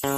Hello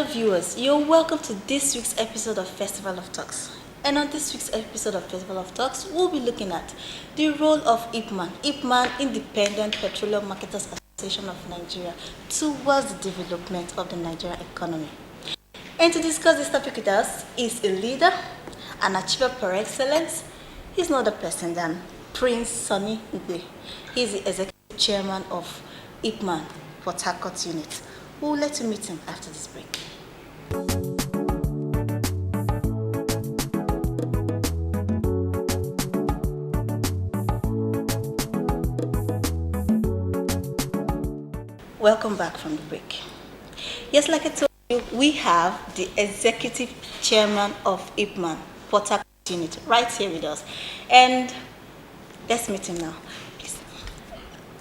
viewers, you're welcome to this week's episode of Festival of Talks. And on this week's episode of Festival of Talks, we'll be looking at the role of IPMAN, Independent Petroleum Marketers Association of Nigeria, towards the development of the Nigerian economy. And to discuss this topic with us is a leader, an achiever per excellence. He's not a person than Prince Sonny Igwe. He's the executive chairman of IPMAN Port Harcourt unit. We'll let you meet him after this break. Welcome back from the break. Yes, like I told you, we have the executive chairman of IPMAN Port Harcourt unit right here with us. And let's meet him now.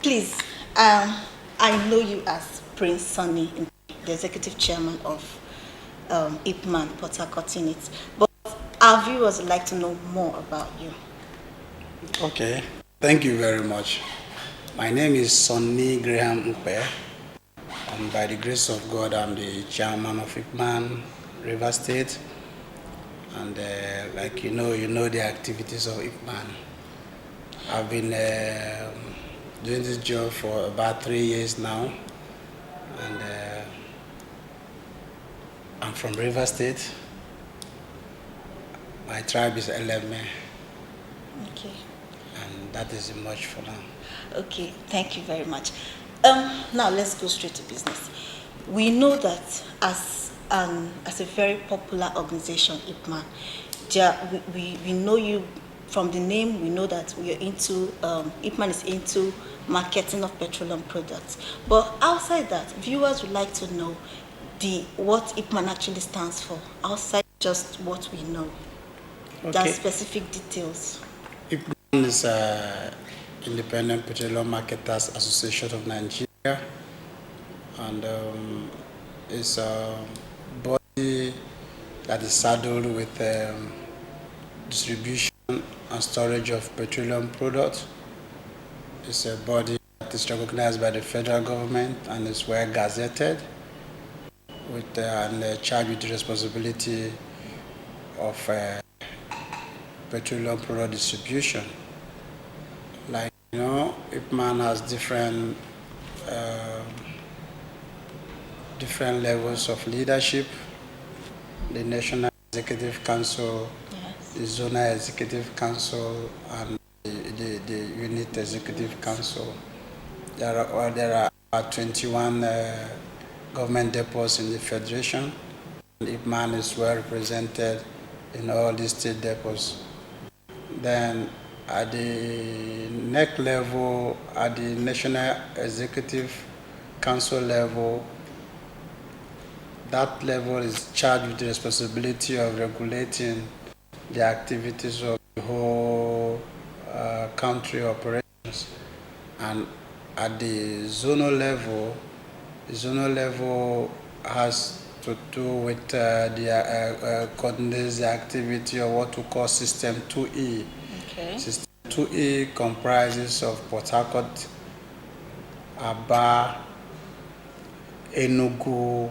Please, I know you as Prince Sonny, the executive chairman of IPMAN Port Harcourt unit, but our viewers would like to know more about you. Okay, thank you very much. My name is Sonny Graham Mpe, and by the grace of God, I'm the chairman of IPMAN River State. And like you know the activities of IPMAN. I've been doing this job for about 3 years now. And I'm from River State. My tribe is Eleme. Okay. And that is much for now. Okay, thank you very much. Now let's go straight to business. We know that as a very popular organization, IPMAN, we know you from the name. We know that we are into IPMAN is into marketing of petroleum products. But outside that, viewers would like to know what IPMAN actually stands for, outside just what we know. Okay. That specific details. IPMAN is Independent Petroleum Marketers Association of Nigeria, and it's a body that is saddled with distribution and storage of petroleum products. It's a body that is recognized by the federal government and is well gazetted, and charged with the responsibility of petroleum product distribution. Like you know, IPMAN has different levels of leadership. The National Executive Council, yes, the Zonal Executive Council, and the Unit Executive Council. There are about 21 government depots in the Federation. IPMAN is well represented in all the state depots. Then at the next level, at the National Executive Council level, that level is charged with the responsibility of regulating the activities of the whole country operations. And at the zonal level has to do with coordinates the activity of what we call System 2E. Okay. System 2E comprises of Port Harcourt, Aba, Enugu,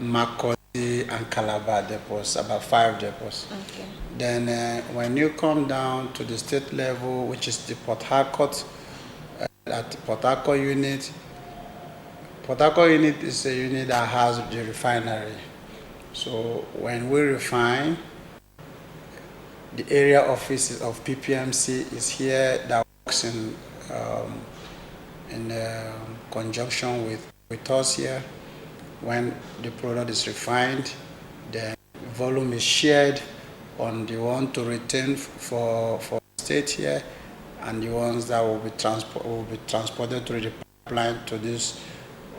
Makurdi, and Calabar depots, about 5 depots. Okay. Then when you come down to the state level, which is the Port Harcourt, at the Port Harcourt unit. Port Harcourt unit is a unit that has the refinery. So when we refine, the area office of PPMC is here that works in conjunction with us here. When the product is refined, the volume is shared on the one to retain for state here, and the ones that will be transported through the pipeline to these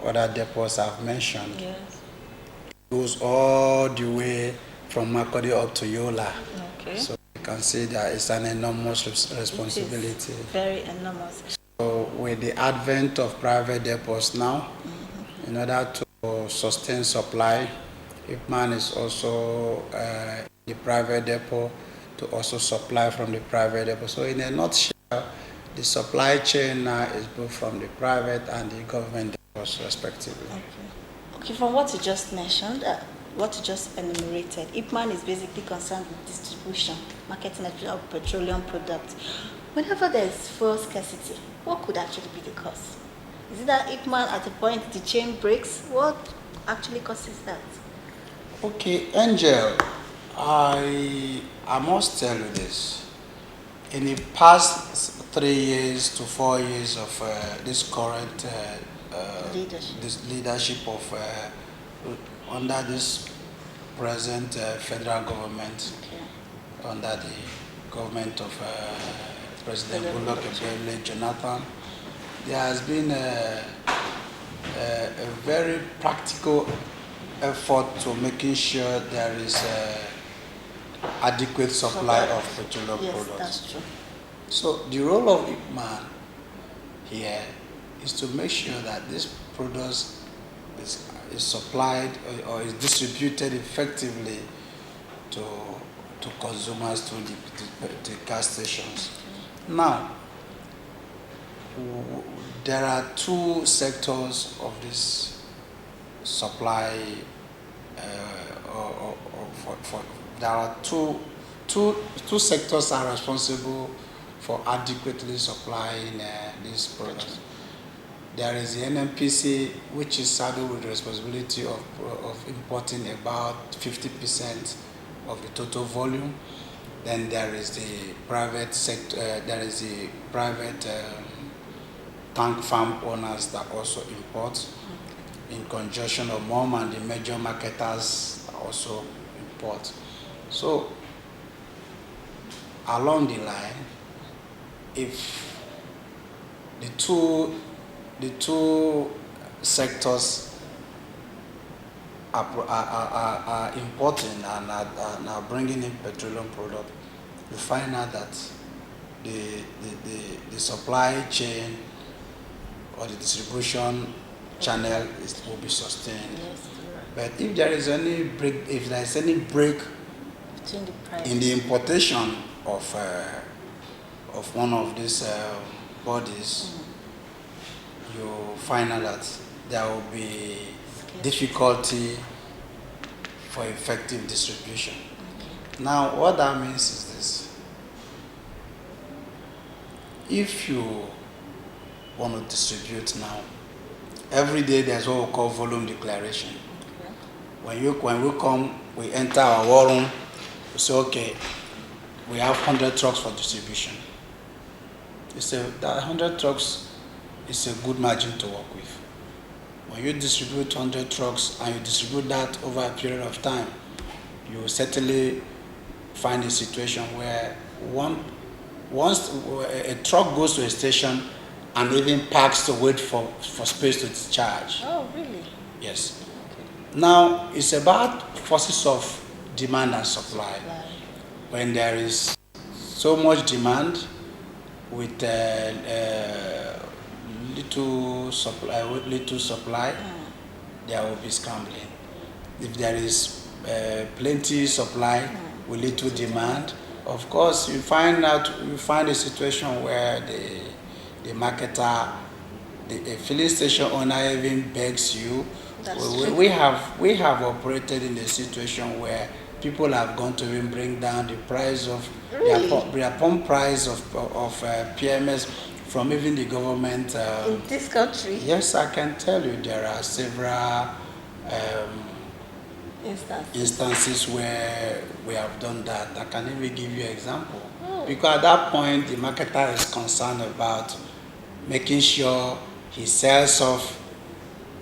other depots I've mentioned. Yes. It goes all the way from Makodi up to Yola. Okay. So you can see that it's an enormous responsibility. It is very enormous. So with the advent of private depots now, in order to sustain supply, IPMAN is also the private depot to also supply from the private depot. So in a nutshell, the supply chain now is both from the private and the government depots respectively. Okay, from what you just mentioned, what you just enumerated, IPMAN is basically concerned with distribution, marketing of petroleum products. Whenever there is fuel scarcity, what could actually be the cause? Is it that IPMAN at a point the chain breaks? What actually causes that? Okay, Angel, I must tell you this. In the past 3 years to 4 years of this current leadership of under this present federal government, okay, under the government of President Goodluck Ebele Jonathan, there has been a very practical effort to making sure there is adequate supply of petroleum products. That's true. So the role of IPMAN here is to make sure that this product is supplied or is distributed effectively to consumers through the gas stations. Now, there are two sectors of this supply. There are two sectors are responsible for adequately supplying these products. There is the NNPC, which is saddled with the responsibility of importing about 50% of the total volume. Then there is the private sector. There is the private tank farm owners that also import, in conjunction of MOM and the major marketers that also import. So along the line, if the two sectors are importing and are bringing in petroleum product, you find out that the supply chain or the distribution channel will be sustained. Yes, but if there is any break, if there is any break in the importation of one of these bodies, you find out that there will be difficulty for effective distribution. Okay. Now, what that means is this: if you want to distribute now, every day there's what we call volume declaration. Okay. When we come, we enter our war room, we say, okay, we have 100 trucks for distribution. You say that 100 trucks is a good margin to work with. When you distribute 100 trucks and you distribute that over a period of time, you will certainly find a situation where once a truck goes to a station and even parks to wait for space to discharge. Oh, really? Yes. Okay. Now, it's about forces of demand and supply. When there is so much demand with little supply, there will be scrambling. If there is plenty supply with little demand, of course, you find a situation where the marketer, a filling station owner even begs you. We have operated in a situation where people have gone to even bring down the price of their pump price of PMS from even the government. In this country? Yes, I can tell you there are several instances where we have done that. I can even give you an example. Because at that point, the marketer is concerned about making sure he sells off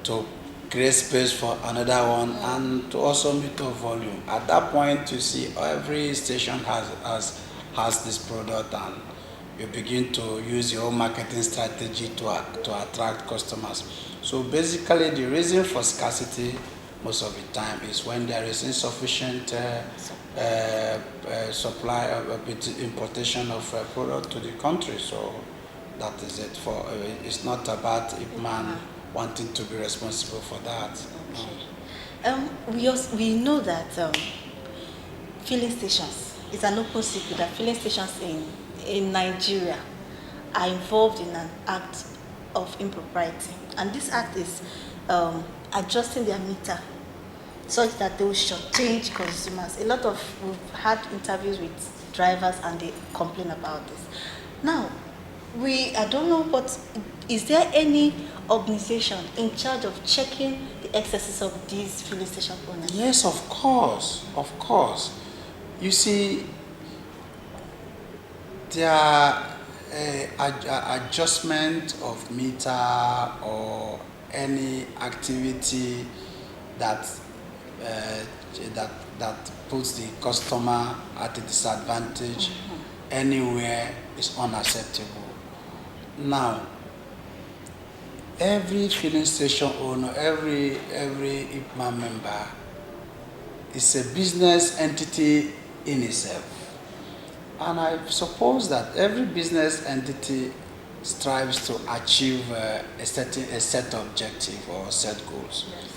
to create space for another one and to also meet up volume. At that point, you see every station has this product, and you begin to use your own marketing strategy to attract customers. So basically, the reason for scarcity most of the time is when there is insufficient supply of importation of product to the country. So that is it. For it's not about IPMAN wanting to be responsible for that. Okay. We know that filling stations, it's an open secret that filling stations in Nigeria are involved in an act of impropriety, and this act is adjusting their meter such that they will shortchange consumers. We've had interviews with drivers and they complain about this. Now, I don't know, but is there any organization in charge of checking the excesses of these filling station owners? Yes, of course, of course. You see, there adjustment of meter or any activity that that puts the customer at a disadvantage anywhere is unacceptable. Now, every filling station owner, every IPMAN member is a business entity in itself. And I suppose that every business entity strives to achieve a set objective or set goals. Yes.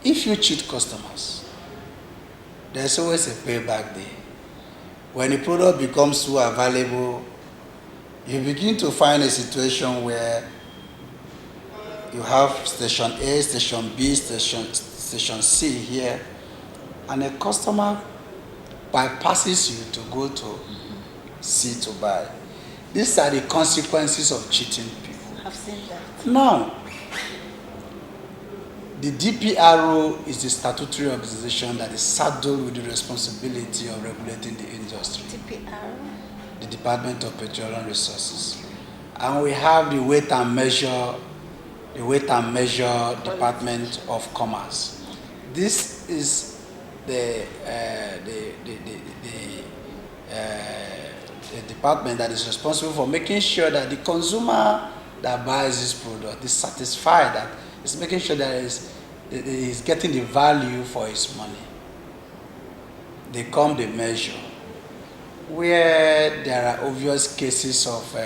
If you cheat customers, there's always a payback day. When a product becomes too available, you begin to find a situation where you have station A, station B, station C here, and a customer bypasses you to go to C to buy. These are the consequences of cheating people. I've seen that. Now, the DPRO is the statutory organization that is saddled with the responsibility of regulating the industry. DPRO? The Department of Petroleum Resources. And we have the weight and measure Department of Commerce. This is the department that is responsible for making sure that the consumer that buys this product is satisfied, that is making sure that he is getting the value for his money. They come, they measure. Where there are obvious cases of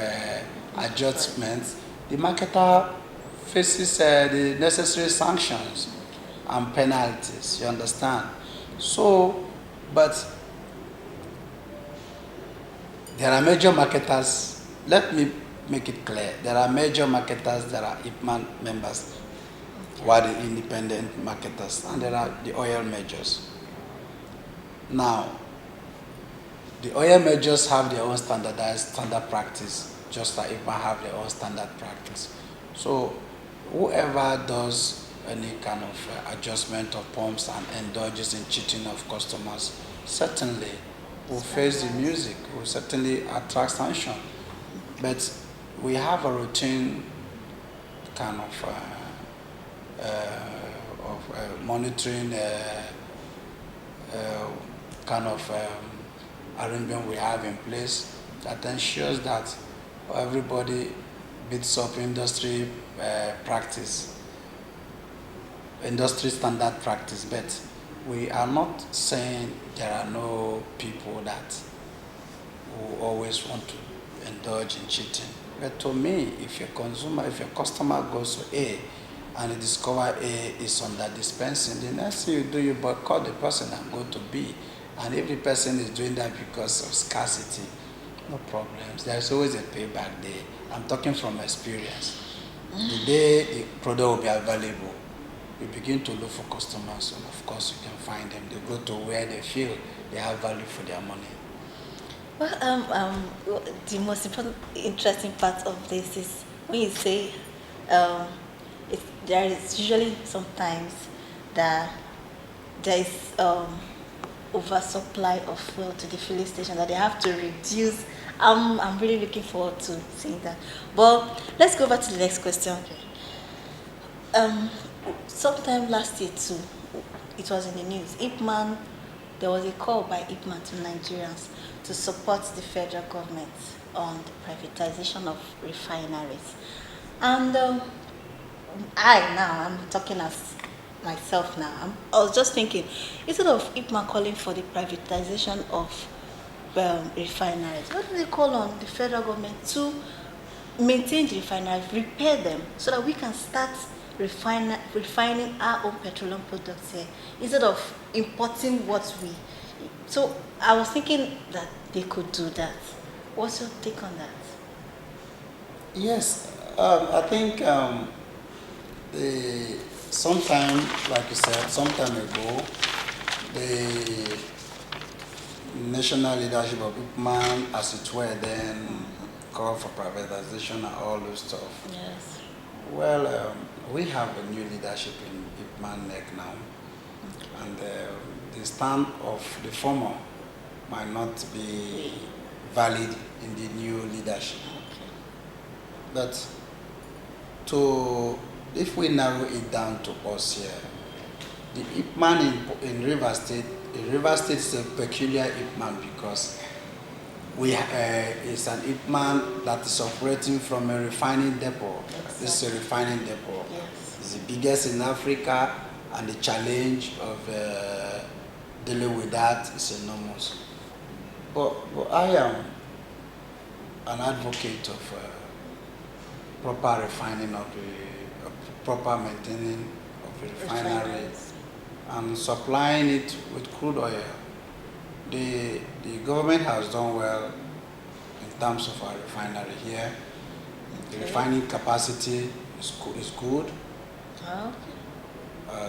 adjustments, the marketer faces the necessary sanctions and penalties, you understand? So, but there are major marketers, let me make it clear, there are major marketers that are IPMAN members, who are the independent marketers, and there are the oil majors. Now, the oil majors have their own standard practice, just like IPMAN have their own standard practice. So, whoever does any kind of adjustment of pumps and indulges in cheating of customers, certainly will face the music, will certainly attract sanction. But we have a routine kind of monitoring kind of arrangement we have in place that ensures that everybody beats up industry practice, industry standard practice. But we are not saying there are no people that who always want to indulge in cheating. But to me, if your customer goes to A and you discover A is under dispensing, the next thing you do, you boycott the person and go to B. And if the person is doing that because of scarcity, no problems. There's always a payback day. I'm talking from experience. The day the product will be available, you begin to look for customers, and of course you can find them. They go to where they feel they have value for their money. Well, the most important, interesting part of this is when you say there is usually sometimes that there is oversupply of fuel to the filling station that they have to reduce. I'm really looking forward to seeing that. But let's go back to the next question. Um, Sometime last year too, it was in the news. IPMAN, there was a call by IPMAN to Nigerians to support the federal government on the privatization of refineries. And I'm talking as myself now. I was just thinking, instead of IPMAN calling for the privatization of refineries, what do they call on the federal government to maintain the refineries, repair them, so that we can start refining our own petroleum products here instead of importing what we. So I was thinking that they could do that. What's your take on that? Yes, I think the sometime, like you said, some time ago, the national leadership of IPMAN, as it were, then called for privatization and all those stuff. Yes. Well, we have a new leadership in IPMAN NEC now, and the stand of the former might not be valid in the new leadership. But if we narrow it down to us here, the IPMAN in Rivers State is a peculiar IPMAN because it's an IPMAN that is operating from a refining depot. Exactly. This is a refining depot. Yes. It's the biggest in Africa, and the challenge of dealing with that is enormous. But I am an advocate of proper refining of the proper maintaining of the refinery and supplying it with crude oil. The government has done well in terms of our refinery here. The refining capacity is good.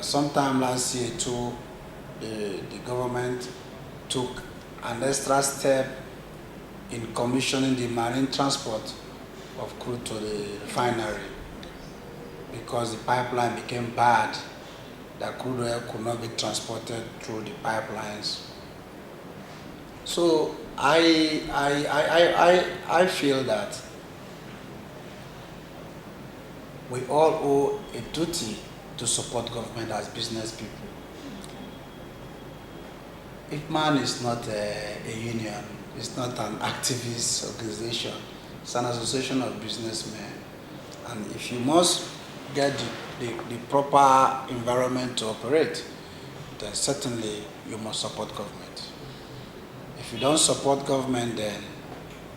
Sometime last year too, the government took an extra step in commissioning the marine transport of crude to the refinery because the pipeline became bad, that crude oil could not be transported through the pipelines. So I feel that we all owe a duty to support government as business people. IPMAN is not a union, it's not an activist organization, it's an association of businessmen. And if you must get the proper environment to operate, then certainly you must support government. If you don't support government, then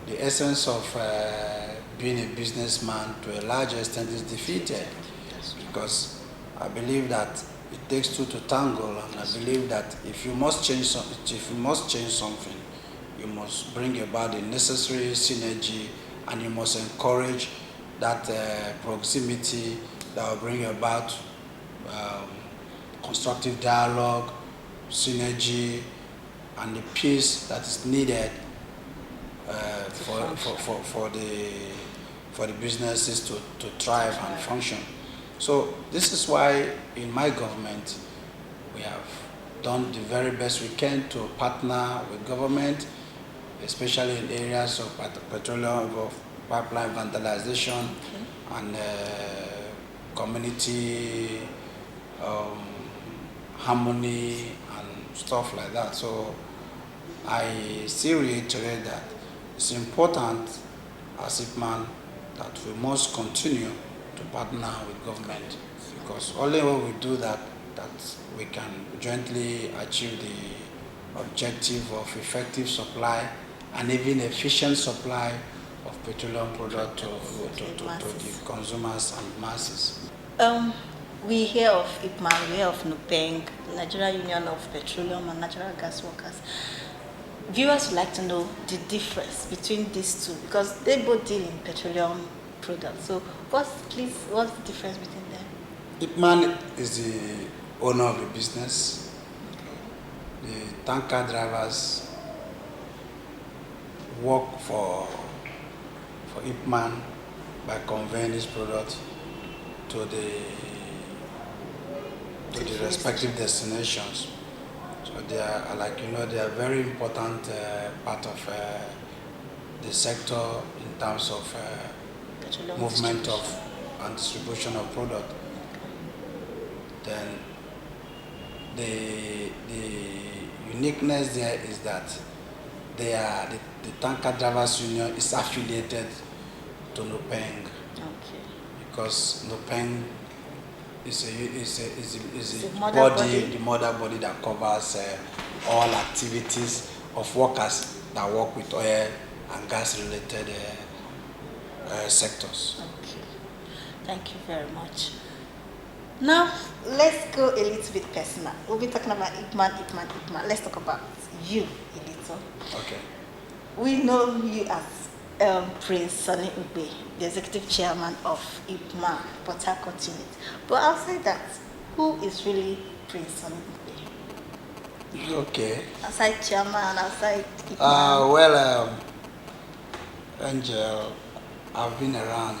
the essence of being a businessman to a large extent is defeated. Because I believe that it takes two to tango, and I believe that if you must change something, you must bring about the necessary synergy, and you must encourage that proximity that will bring about constructive dialogue, synergy, and the peace that is needed for the businesses to thrive and function. So this is why in my government we have done the very best we can to partner with government, especially in areas of petroleum pipeline vandalization and community harmony and stuff like that. So I still reiterate that it's important as IPMAN that we must continue to partner with government, because only when we do that, we can jointly achieve the objective of effective supply and even efficient supply of petroleum product to the consumers and masses. We hear of IPMAN, we hear of NUPENG, Nigeria Union of Petroleum and Natural Gas Workers. Viewers would like to know the difference between these two because they both deal in petroleum products. So what's the difference between them? IPMAN is the owner of the business. The tanker drivers work for IPMAN by conveying this product to the respective destinations. They are, like they are very important part of the sector in terms of Petroleum movement of distribution. and distribution of product. Then the uniqueness there is that the Tanker Drivers Union is affiliated to Nupeng, Okay. because Nupeng is The a mother body, body. the mother body that covers all activities of workers that work with oil and gas related sectors. Okay. Thank you very much. Now, let's go a little bit personal. We'll be talking about IPMAN. Let's talk about you a little. Okay. We know you as Prince Sonny Ube, the executive chairman of IPMAN, Port Harcourt unit. But outside that, who is really Prince Sonny Ube? Okay. Outside chairman, outside IPMAN? Well, Angel, I've been around.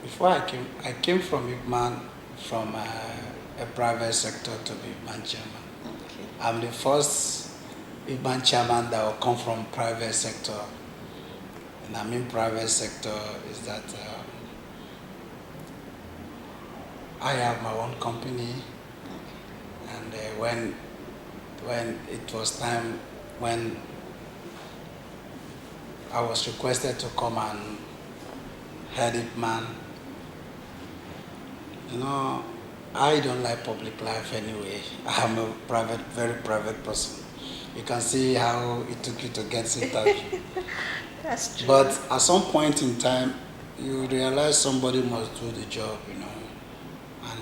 Before I came from IPMAN from a private sector to be IPMAN chairman. Okay. I'm the first IPMAN chairman that will come from private sector. And I mean private sector is that I have my own company, and when it was time, when I was requested to come and head IPMAN, I don't like public life anyway. I'm a very private person. You can see how it took you to get this interview. That's true. But at some point in time, you realize somebody must do the job. And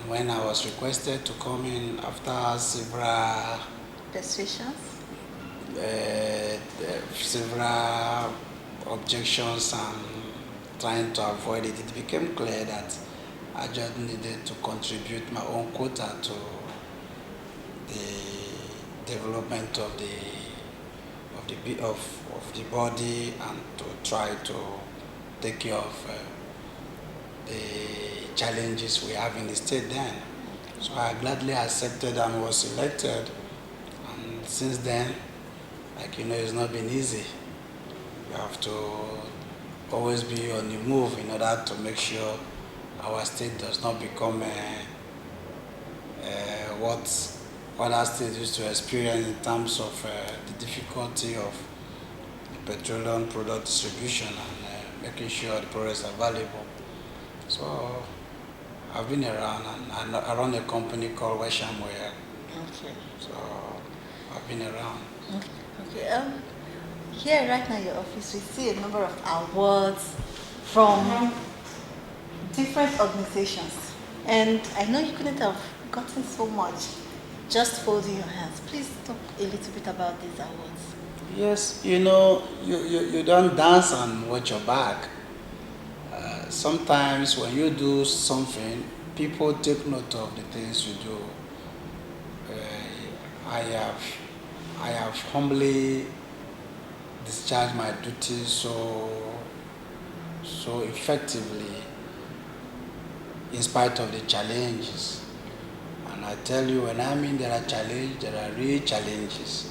when I was requested to come in after several Persuasions? several objections and trying to avoid it, it became clear that I just needed to contribute my own quota to the development of the body, and to try to take care of the challenges we have in the state then. So I gladly accepted and was elected. And since then, it's not been easy. You have to always be on the move in order to make sure our state does not become what other states used to experience in terms of the difficulty of petroleum product distribution and making sure the products are valuable. So I've been around, and I run a company called Weshamware. Okay. So I've been around. Okay. Here right now in your office, we see a number of awards from different organizations, and I know you couldn't have gotten so much just folding your hands. Please talk a little bit about these awards. Yes, you don't dance and watch your back. Sometimes when you do something, people take note of the things you do. I have humbly discharged my duties so effectively in spite of the challenges. And I tell you, when I mean there are challenges, there are real challenges.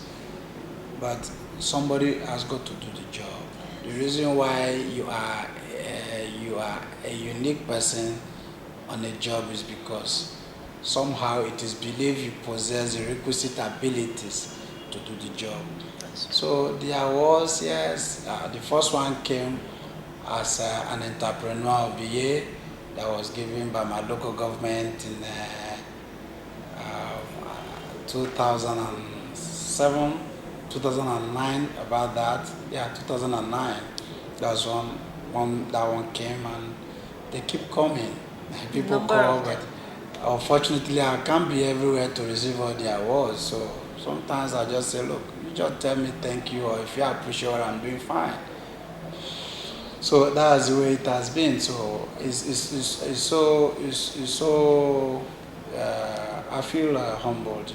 But somebody has got to do the job. The reason why you are a unique person on a job is because somehow it is believed you possess the requisite abilities to do the job. So the awards, yes, the first one came as an entrepreneur of the year that was given by my local government in 2007, 2009, about that. Yeah, 2009. That's that one came, and they keep coming. People call, but unfortunately I can't be everywhere to receive all the awards. So sometimes I just say, look, you just tell me thank you, or if you appreciate what I'm doing, fine. So that's the way it has been. So it's so I feel humbled,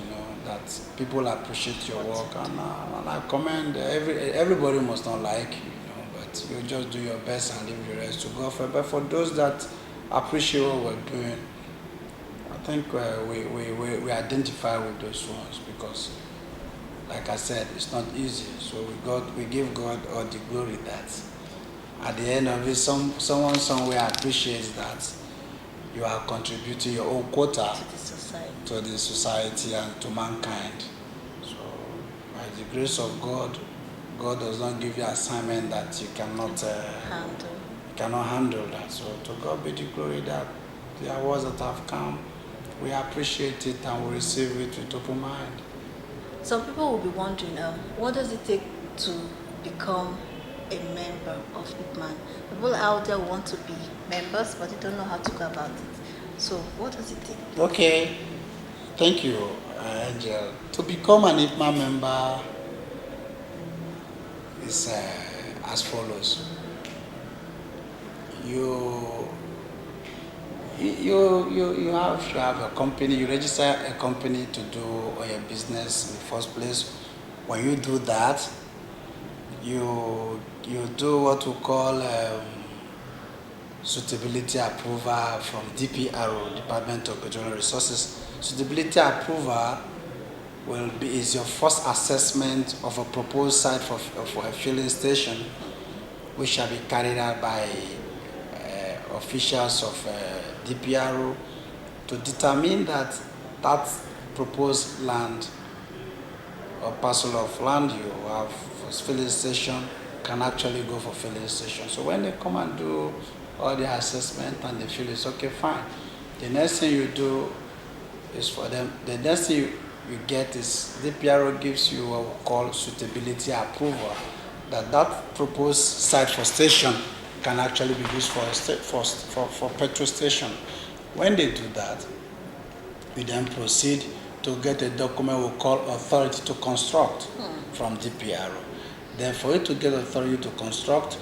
that people appreciate your work, and I commend everybody must not like you, but you just do your best and leave the rest to God. But for those that appreciate what we're doing, think we identify with those ones because, like I said, it's not easy. So we give God all the glory that at the end of it, someone somewhere appreciates that you are contributing your own quota to the society and to mankind. So by the grace of God, God does not give you assignment that you cannot handle that. So to God be the glory that the awards that have come, we appreciate it and we receive it with open mind. Some people will be wondering, what does it take to become a member of IPMAN? People out there want to be members, but they don't know how to go about it. So what does it take? Okay, thank you, Angel. To become an IPMAN member is as follows. You have a company, you register a company to do all your business in the first place. When you do that, you do what we call suitability approval from DPRO, Department of Petroleum Resources. Suitability approval is your first assessment of a proposed site for a filling station, which shall be carried out by officials of DPRO to determine that proposed land or parcel of land you have for filling station can actually go for filling station. So when they come and do all the assessment and they feel it's okay, fine. The next thing you do is for them, the next thing you get is DPRO gives you what we call suitability approval, that proposed site for station can actually be used for petrol station. When they do that, we then proceed to get a document we call authority to construct from DPRO. Then for you to get authority to construct,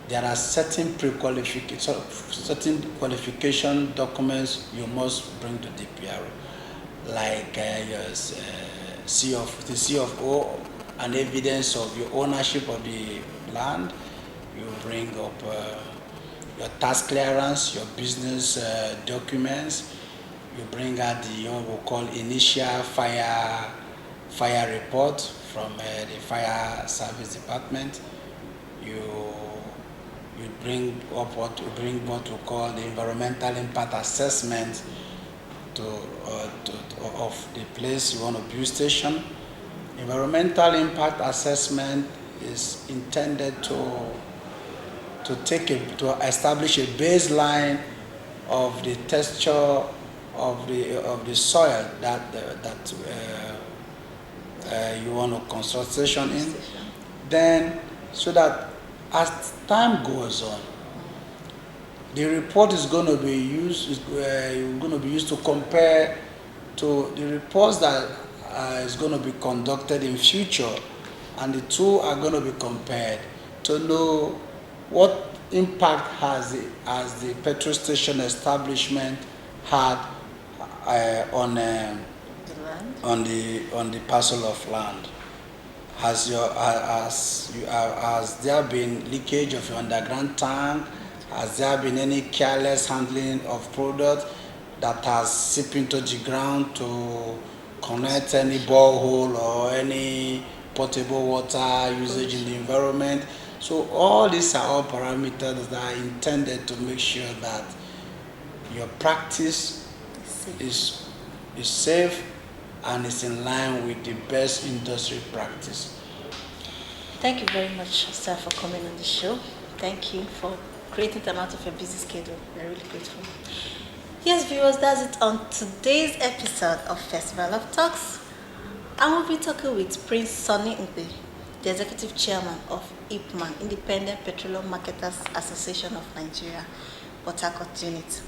there are certain qualification documents you must bring to DPRO, like your C of O, an evidence of your ownership of the land. You bring up your tax clearance, your business documents. You bring out what we call initial fire report from the fire service department. You bring up what we call the environmental impact assessment of the place you want to build station. Environmental impact assessment is intended to establish a baseline of the texture of the soil that you want to construct station in. Then, so that as time goes on, the report is going to be used to compare to the reports that is going to be conducted in future, and the two are going to be compared to know what impact has the petrol station establishment had on the parcel of land. Has there been leakage of your underground tank? Has there been any careless handling of product that has seeped into the ground to connect any borehole or any potable water usage in the environment? So all these are all parameters that are intended to make sure that your practice is safe and is in line with the best industry practice. Thank you very much, sir, for coming on the show. Thank you for creating time out of your busy schedule. We're really grateful. Yes, viewers, that's it on today's episode of Festival of Talks. I will be talking with Prince Sonny Mpe, the Executive Chairman of IPMAN, Independent Petroleum Marketers Association of Nigeria, Port Harcourt Unit.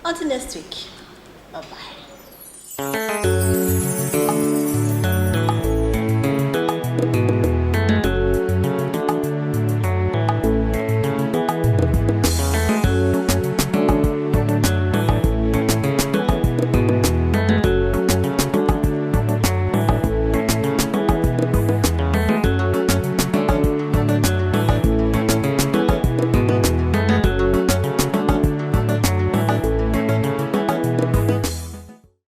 Until next week, bye-bye.